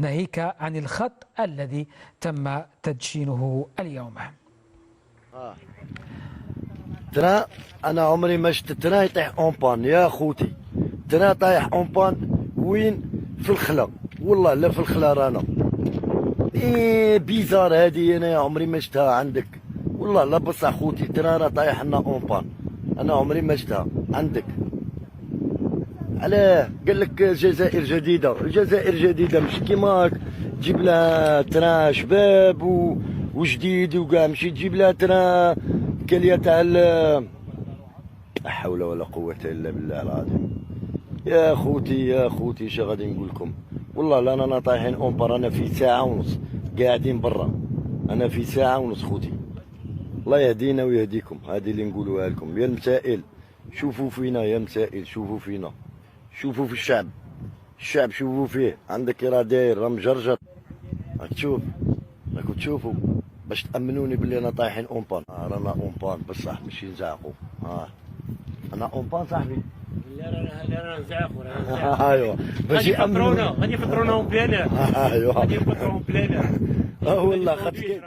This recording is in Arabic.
ناهيك عن الخط الذي تم تدشينه اليوم. ترى أنا عمري ما شفت ترى يطيح أون بان يا خوتي، ترى طايح أون بان وين؟ في الخلا، والله لا في الخلا رانا. إيه بيزار هذه، أنا عمري ما شفتها عندك، والله لا بصح خوتي ترى راه طايح لنا أون بان، أنا عمري ما شفتها عندك. علاه؟ قال لك جزائر جديدة، الجزائر جديدة مش كيما تجيب لها ترى شباب وجديد وكاع، ماشي تجيب لها ترى كالية تاع لا حول ولا قوة إلا بالله العظيم. يا خوتي يا خوتي اش غادي نقول لكم، والله لا رانا طايحين اونبر، انا في ساعة ونص قاعدين برا، انا في ساعة ونص خوتي. الله يهدينا ويهديكم، هذه اللي نقولوها لكم. يا المسائل شوفوا فينا، يا مسائل شوفوا فينا، شوفوا في الشعب، الشعب شوفوا فيه، عندك راه داير راه مجرجر، تشوف راكم تشوفوا باش تأمنوني بلي انا طايحين اونبان. رانا اونبان بصح ماشي نزعقوا. انا اونبان صاحبي. لا رانا نزعقوا. ايوا باش يأمنونا، غادي يفطرونا بلانا. ايوا غادي يفطرونا بلانا. والله خاطر